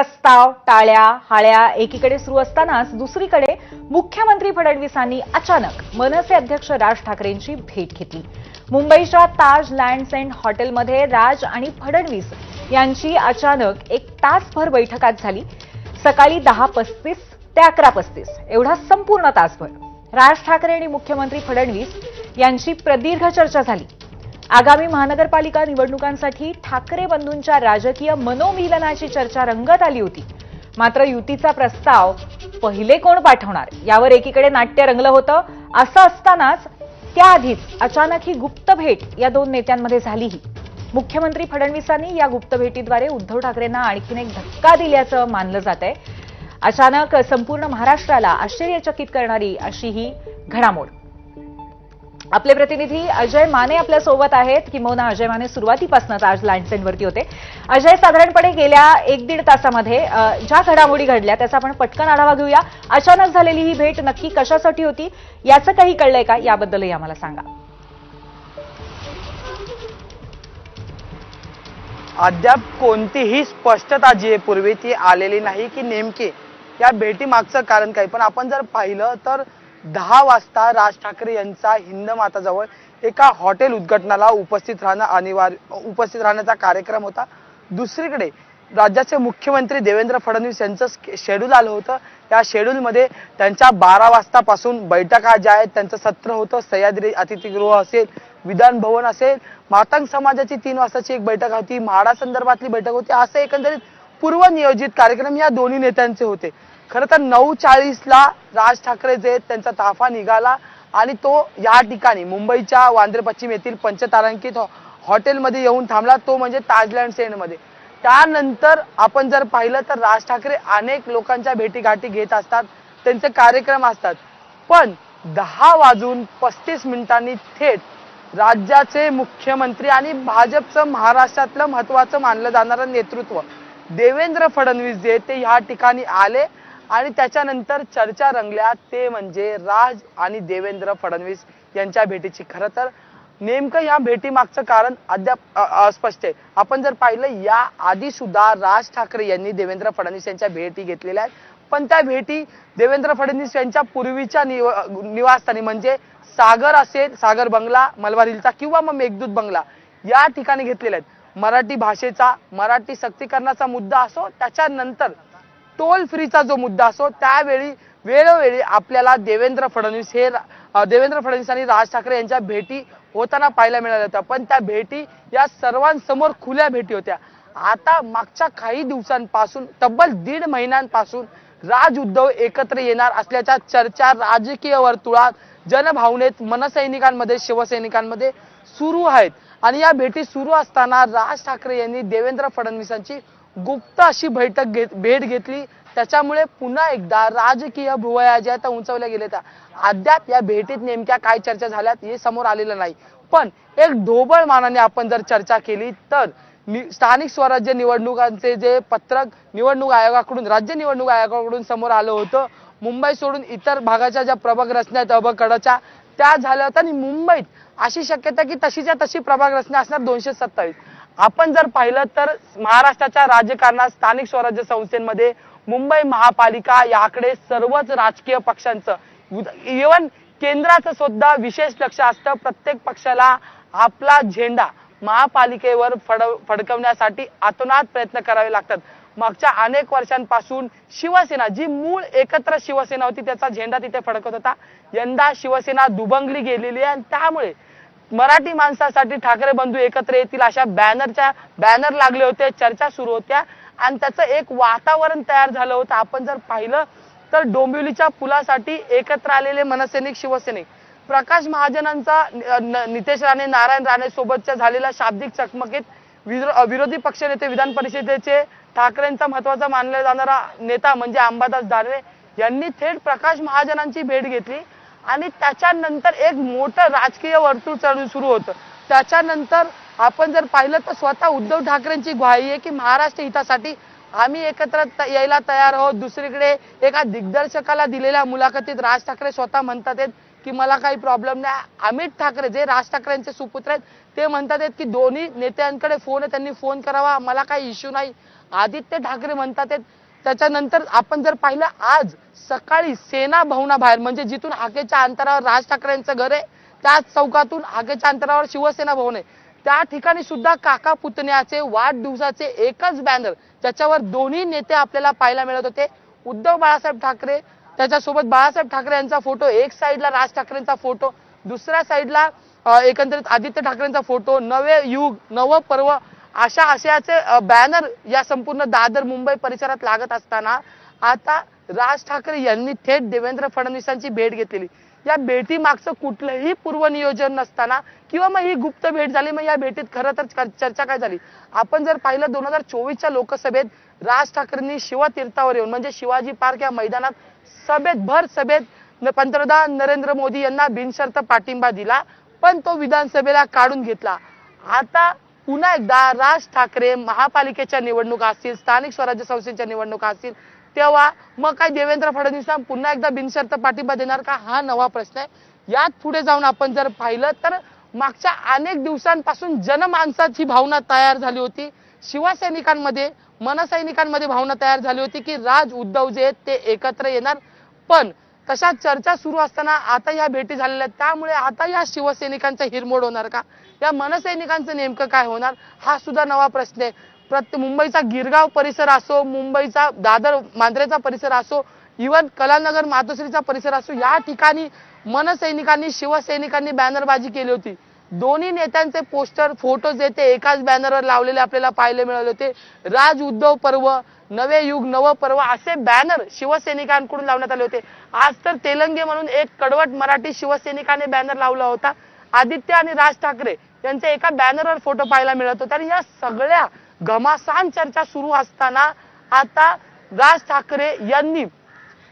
प्रस्ताव, टाळ्या, हाळ्या एकीकडे सुरू असतानाच दुसरीकडे मुख्यमंत्री फडणवीसांनी अचानक मनसे अध्यक्ष राज ठाकरेंची भेट घेतली। मुंबईच्या ताज लँड्स एंड हॉटेलमध्ये राज आणि फडणवीस यांची अचानक 1 तासभर बैठक झाली। सकाळी 10:35 ते 11:35 एवढा संपूर्ण तासभर राज ठाकरे आणि मुख्यमंत्री फडणवीस यांची प्रदीर्घ चर्चा झाली। आगामी महानगरपालिका निवडणुकांसाठी ठाकरे बंधूंच्या राजकीय मनोमिलनाची चर्चा रंगत आली होती। मात्र युतीचा प्रस्ताव पहिले कोण पाठवणार यावर एकीकडे नाट्य रंगलं होतं। असं असतानाच त्याआधीच अचानक ही गुप्त भेट या दोन नेत्यांमध्ये झालीही। मुख्यमंत्री फडणवीसांनी या गुप्त भेटीद्वारे उद्धव ठाकरेंना आणखीन एक धक्का दिल्याचं मानलं जातंय। अचानक संपूर्ण महाराष्ट्राला आश्चर्यचकित करणारी अशी ही घडामोड। आपले प्रतिनिधी अजय माने आपल्या सोबत आहेत। किंबहुना अजय माने सुरुवातीपासूनच आज लँड्स एंडवरती होते। अजय, साधारणपणे गेल्या 1-1.5 तासामध्ये ज्या घडामोडी घडल्या त्याचा आपण पटकन आढावा घेऊया। अचानक झालेली ही भेट नक्की कशासाठी होती याचं काही कळलंय का, याबद्दलही आम्हाला सांगा। अद्याप कोणतीही स्पष्टता जी आहे पूर्वी ती आलेली नाही की नेमके या भेटीमागचं कारण काय। पण आपण जर पाहिलं तर 10 वाजता राज ठाकरे यांचा हिंदमाताजवळ एका हॉटेल उद्घाटनाला उपस्थित राहण्याचा कार्यक्रम होता। दुसरीकडे राज्याचे मुख्यमंत्री देवेंद्र फडणवीस यांचं शेड्यूल आलं होतं। त्या शेड्यूलमध्ये त्यांच्या 12 वाजतापासून बैठका ज्या आहेत त्यांचं सत्र होतं। सह्याद्री अतिथीगृह असेल, विधान भवन असेल, मातंग समाजाची 3 वाजताची एक बैठक होती, म्हाडा संदर्भातली बैठक होती। असे एकंदरीत पूर्वनियोजित कार्यक्रम या दोन्ही नेत्यांचे होते। खरं तर 9:40ला राज ठाकरे जे त्यांचा ताफा निघाला आणि तो या ठिकाणी मुंबईच्या वांद्रे पश्चिम येथील पंचतारांकित हॉटेलमध्ये येऊन थांबला, तो म्हणजे ताज लँड्स एंडमध्ये। त्यानंतर आपण जर पाहिलं तर राज ठाकरे अनेक लोकांच्या भेटीगाठी घेत असतात, त्यांचे कार्यक्रम असतात। पण 10:35 थेट राज्याचे मुख्यमंत्री आणि भाजपचं महाराष्ट्रातलं महत्त्वाचं मानलं जाणारं नेतृत्व देवेंद्र फडणवीस जे ते या ठिकाणी आले आणि त्याच्यानंतर चर्चा रंगल्या, ते म्हणजे राज आणि देवेंद्र फडणवीस यांच्या भेटीची। खरं तर नेमकं या भेटीमागचं कारण अद्याप अस्पष्ट आहे। आपण जर पाहिलं या आधी सुद्धा राज ठाकरे यांनी देवेंद्र फडणवीस यांच्या भेटी घेतलेल्या आहेत, पण त्या भेटी देवेंद्र फडणवीस यांच्या पूर्वीच्या निवासस्थानी म्हणजे सागर असेल, सागर बंगला मलबार हिलचा किंवा मग मेघदूत बंगला या ठिकाणी घेतलेल्या आहेत। मराठी भाषेचा, मराठी सक्तीकरणाचा मुद्दा असो, त्याच्यानंतर टोल फ्रीचा जो मुद्दा असो, त्यावेळी वेळोवेळी आपल्याला देवेंद्र फडणवीस आणि राज ठाकरे यांच्या भेटी होताना पाहायला मिळाल्या होत्या। पण त्या भेटी या सर्वांसमोर खुल्या भेटी होत्या। आता मागच्या काही दिवसांपासून तब्बल 1.5 महिन्यांपासून राज उद्धव एकत्र येणार असल्याच्या चर्चा राजकीय वर्तुळात, जनभावनेत, मनसैनिकांमध्ये, शिवसैनिकांमध्ये सुरू आहेत। आणि या भेटी सुरू असताना राज ठाकरे यांनी देवेंद्र फडणवीसांची गुप्त अशी भेट घेतली। त्याच्यामुळे पुन्हा एकदा राजकीय भुवया ज्या त्या उंचावल्या गेल्या। अद्याप या भेटीत नेमक्या काय चर्चा झाल्यात हे समोर आलेलं नाही। पण एक ढोबळ मानाने आपण जर चर्चा केली तर स्थानिक स्वराज्य निवडणुकांचे जे पत्रक निवडणूक आयोगाकडून, राज्य निवडणूक आयोगाकडून समोर आलं होतं, मुंबई सोडून इतर भागाच्या ज्या प्रभाग रचना आहेत अबकडच्या त्या झाल्या होत्या आणि मुंबईत अशी शक्यता की तशीच्या तशी प्रभाग रचना असणार 227। आपण जर पाहिलं तर महाराष्ट्राच्या राजकारणात स्थानिक स्वराज्य संस्थांमध्ये मुंबई महापालिका याकडे सर्वच राजकीय पक्षांचं, इव्हन केंद्राचं सुद्धा विशेष लक्ष असतं। प्रत्येक पक्षाला आपला झेंडा महापालिकेवर फडकवण्यासाठी आतोनात प्रयत्न करावे लागतात। मागच्या अनेक वर्षांपासून शिवसेना, जी मूळ एकत्र शिवसेना होती, त्याचा झेंडा तिथे फडकत होता। यंदा शिवसेना दुभंगली गेलेली आहे आणि त्यामुळे मराठी माणसासाठी ठाकरे बंधू एकत्र येतील अशा बॅनर लागले होते, चर्चा सुरू होत्या आणि त्याचं एक वातावरण तयार झालं होतं। आपण जर पाहिलं तर डोंबिवलीच्या पुलासाठी एकत्र आलेले मनसैनिक, शिवसैनिक, प्रकाश महाजनांचा नितेश राणे, नारायण राणे सोबतच्या झालेल्या शाब्दिक चकमकीत विरोधी पक्षनेते, विधान परिषदेचे ठाकरेंचा महत्त्वाचा मानला जाणारा नेता म्हणजे अंबादास दानवे यांनी थेट प्रकाश महाजनांची भेट घेतली आणि त्याच्यानंतर एक मोठं राजकीय वर्तुळ सुरू होतं। त्याच्यानंतर आपण जर पाहिलं तर स्वतः उद्धव ठाकरेंची ग्वाही आहे की महाराष्ट्र हितासाठी आम्ही एकत्र यायला तयार आहोत। दुसरीकडे एका दिग्दर्शकाला दिलेल्या मुलाखतीत राज ठाकरे स्वतः म्हणतात की मला काही प्रॉब्लेम नाही। अमित ठाकरे जे राज ठाकरेंचे सुपुत्र आहेत ते म्हणतात की दोन्ही नेत्यांकडे फोन आहे, त्यांनी फोन करावा, मला काही इश्यू नाही। आदित्य ठाकरे म्हणतात त्याच्यानंतर आपण जर पाहिलं आज सकाळी सेना भवनाबाहेर म्हणजे जिथून हाकेच्या अंतरावर राज ठाकरे यांचं घर आहे त्याच चौकातून हाकेच्या अंतरावर शिवसेना भवन आहे त्या ठिकाणी सुद्धा काका पुतण्याचे वाढदिवसाचे एकच बॅनर ज्याच्यावर दोन्ही नेते आपल्याला पाहायला मिळत होते. उद्धव बाळासाहेब ठाकरे त्याच्यासोबत बाळासाहेब ठाकरे यांचा फोटो, एक साईडला राज ठाकरेंचा फोटो, दुसऱ्या साईडला एकंदरीत आदित्य ठाकरेंचा फोटो, नवे युग नव पर्व अशा आशयाचे बॅनर या संपूर्ण दादर मुंबई परिसरात लागत असताना आता राज ठाकरे यांनी थेट देवेंद्र फडणवीसांची भेट घेतलेली. या भेटी मागचं कुठलंही पूर्वनियोजन नसताना किंवा मग ही गुप्त भेट झाली. मग या भेटीत खरं तर चर्चा काय झाली आपण जर पाहिलं 2024च्या लोकसभेत राज ठाकरेंनी शिवतीर्थावर येऊन म्हणजे शिवाजी पार्क या मैदानात भर सभेत पंतप्रधान नरेंद्र मोदी यांना बिनशर्त पाठिंबा दिला पण तो विधानसभेला काढून घेतला. आता पुन्हा एकदा राज ठाकरे महापालिकेच्या निवडणुका असतील, स्थानिक स्वराज्य संस्थेच्या निवडणुका असतील तेव्हा मग काय देवेंद्र फडणवीसांना पुन्हा एकदा बिनशर्त पाठिंबा देणार का हा नवा प्रश्न आहे. यात पुढे जाऊन आपण जर पाहिलं तर मागच्या अनेक दिवसांपासून जनमानसाची भावना तयार झाली होती. शिवसैनिकांमध्ये मनसैनिकांमध्ये भावना तयार झाली होती की राज उद्धव जे आहेत ते एकत्र येणार. पण तशा चर्चा सुरू असताना आता या भेटी झालेल्या त्यामुळे आता या शिवसैनिकांचा हिरमोड होणार का, या मनसैनिकांचं नेमकं काय होणार हा सुद्धा नवा प्रश्न आहे. मुंबईचा गिरगाव परिसर असो, मुंबईचा दादर मांद्रेचा परिसर असो, इव्हन कलानगर मातोश्रीचा परिसर असो, या ठिकाणी मनसैनिकांनी शिवसैनिकांनी बॅनरबाजी केली होती. दोन्ही नेत्यांचे पोस्टर फोटो जे ते एकाच बॅनरवर लावलेले आपल्याला पाहायला मिळाले होते. राज उद्धव पर्व, नवे युग नव पर्व असे बॅनर शिवसैनिकांकडून लावण्यात आले होते. आज तर तेलंगे म्हणून एक कडवट मराठी शिवसैनिकाने बॅनर लावला होता. आदित्य आणि राज ठाकरे यांच्या एका बॅनरवर फोटो पाहायला मिळत होता. आणि या सगळ्या घमासान चर्चा सुरू असताना आता राज ठाकरे यांनी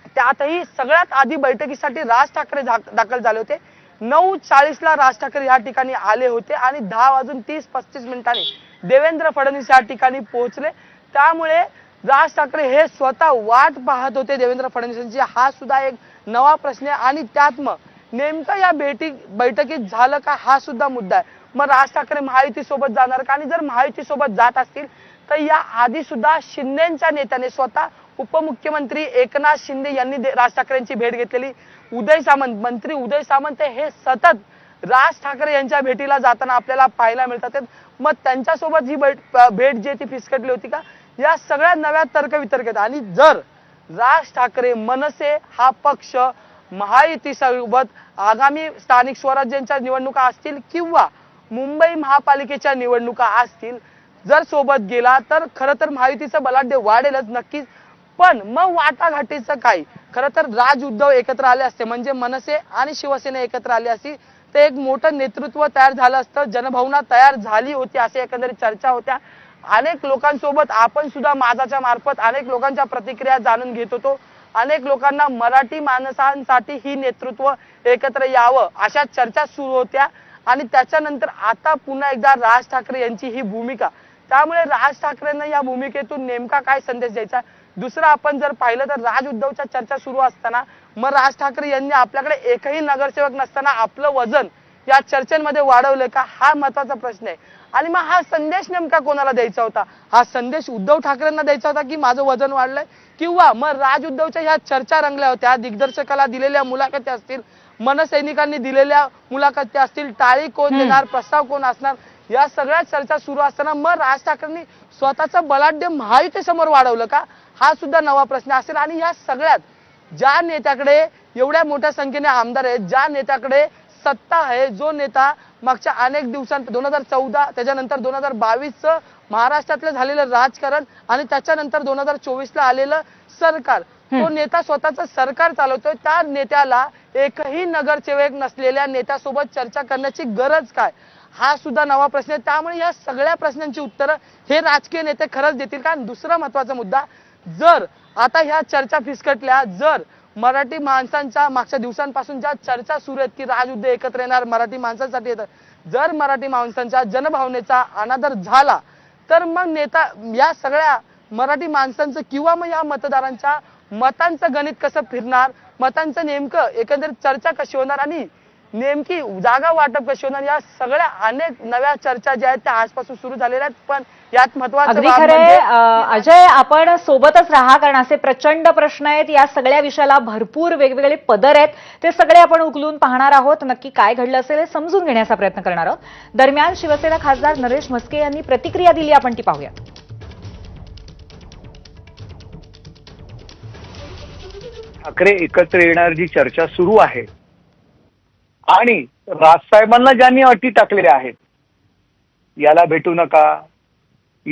त्यातही सगळ्यात आधी बैठकीसाठी राज ठाकरे दाखल झाले होते. 9:40 ला राज ठाकरे या ठिकाणी आले होते आणि 10:30-35 देवेंद्र फडणवीस या ठिकाणी पोहोचले. त्यामुळे राज ठाकरे हे स्वतः वाट पाहत होते देवेंद्र फडणवीसांची. हा सुद्धा एक नवा प्रश्न आहे आणि त्यात मग नेमकं या बैठकीत झालं का हा सुद्धा मुद्दा आहे. मग राज ठाकरे महायुती सोबत जाणार का, आणि जर महायुती सोबत जात असतील तर या आधी सुद्धा शिंदेच्या नेत्याने स्वतः उपमुख्यमंत्री एकनाथ शिंदे यांनी राज ठाकरेंची भेट घेतलेली. मंत्री उदय सामंत हे सतत राज ठाकरे यांच्या भेटीला जाताना आपल्याला पाहायला मिळतात. मग त्यांच्यासोबत ही भेट जी ती फिसकटली होती का, या सगळ्या नव्या तर्कवितर्क आहेत. आणि जर राज ठाकरे मनसे हा पक्ष महायुती सोबत आगामी स्थानिक स्वराज्यांच्या निवडणुका असतील किंवा मुंबई महापालिकेच्या निवडणुका असतील जर सोबत गेला तर खरं तर महायुतीचं बलाढ्य वाढेलच नक्कीच. पण मग वाटाघाटीचं काय, खरं तर राज उद्धव एकत्र आले असते म्हणजे मनसे आणि शिवसेना एकत्र आली असती तर एक मोठं नेतृत्व तयार झालं असतं. जनभावना तयार झाली होती असे एकंदरीत चर्चा होत्या. अनेक लोकांसोबत आपण सुद्धा माझाच्या मार्फत अनेक लोकांच्या प्रतिक्रिया जाणून घेत होतो. अनेक लोकांना मराठी माणसांसाठी ही नेतृत्व एकत्र यावं अशा चर्चा सुरू होत्या. आणि त्याच्यानंतर आता पुन्हा एकदा राज ठाकरे यांची ही भूमिका, त्यामुळे राज ठाकरेंना या भूमिकेतून नेमका काय संदेश द्यायचा. दुसरं आपण जर पाहिलं तर राज उद्धवच्या चर्चा सुरू असताना मग राज ठाकरे यांनी आपल्याकडे एकही नगरसेवक नसताना आपलं वजन या चर्चेमध्ये वाढवलंय का हा महत्वाचा प्रश्न आहे. आणि मग हा संदेश नेमका कोणाला द्यायचा होता, हा संदेश उद्धव ठाकरेंना द्यायचा होता की माझं वजन वाढलंय, किंवा मग राज उद्धवच्या ह्या चर्चा रंगल्या होत्या, दिग्दर्शकाला दिलेल्या मुलाखती असतील, मनसैनिकांनी दिलेल्या मुलाखती असतील, टाळी कोण देणार, प्रस्ताव कोण असणार, या सगळ्या चर्चा सुरू असताना मग राज ठाकरेंनी स्वतःचं बलाढ्य महायुती समोर वाढवलं का हा सुद्धा नवा प्रश्न असेल. आणि या सगळ्यात ज्या नेत्याकडे एवढ्या मोठ्या संख्येने आमदार आहेत, ज्या नेत्याकडे सत्ता आहे, जो नेता मागच्या अनेक दिवसांत 2014 त्याच्यानंतर 2022चं महाराष्ट्रातलं झालेलं राजकारण आणि त्याच्यानंतर 2024ला आलेलं सरकार, तो नेता स्वतःचं सरकार चालवतोय, त्या नेत्याला एकही नगरसेवक नसलेल्या नेत्यासोबत चर्चा करण्याची गरज काय हा सुद्धा नवा प्रश्न आहे. त्यामुळे या सगळ्या प्रश्नांची उत्तरं हे राजकीय नेते खरंच देतील का. दुसरा महत्वाचा मुद्दा, जर आता ह्या चर्चा फिसकटल्या, जर मराठी माणसांच्या मागच्या दिवसांपासून ज्या चर्चा सुरू आहेत की राज उद्धव एकत्र येणार, मराठी माणसांसाठी येतात, जर मराठी माणसांच्या जनभावनेचा अनादर झाला तर मग नेता या सगळ्या मराठी माणसांचं किंवा मग या मतदारांच्या मतांचं गणित कसं फिरणार, मतांचं नेमकं एकंदरीत चर्चा कशी होणार. आणि नेमकी जागा वाटप कशी होणार, या सगळ्या अनेक नव्या चर्चा ज्या आहेत त्या आजपासून सुरू झालेल्या आहेत. पण यात महत्त्वाचं अगदी बाब खरंय. म्हणजे अजय, आपण सोबतच राहा, कारण असे प्रचंड प्रश्न आहेत. या सगळ्या विषयाला भरपूर वेगवेगळे पदर आहेत, ते सगळे आपण उकलून पाहणार आहोत. नक्की काय घडलं असेल हे समजून घेण्याचा प्रयत्न करणार आहोत. दरम्यान शिवसेना खासदार नरेश म्हस्के यांनी प्रतिक्रिया दिली, आपण ती पाहूया. ठाकरे एकत्र येणार जी चर्चा सुरू आहे आणि राजसाहेबांना ज्यांनी अटी टाकलेल्या आहेत, याला भेटू नका,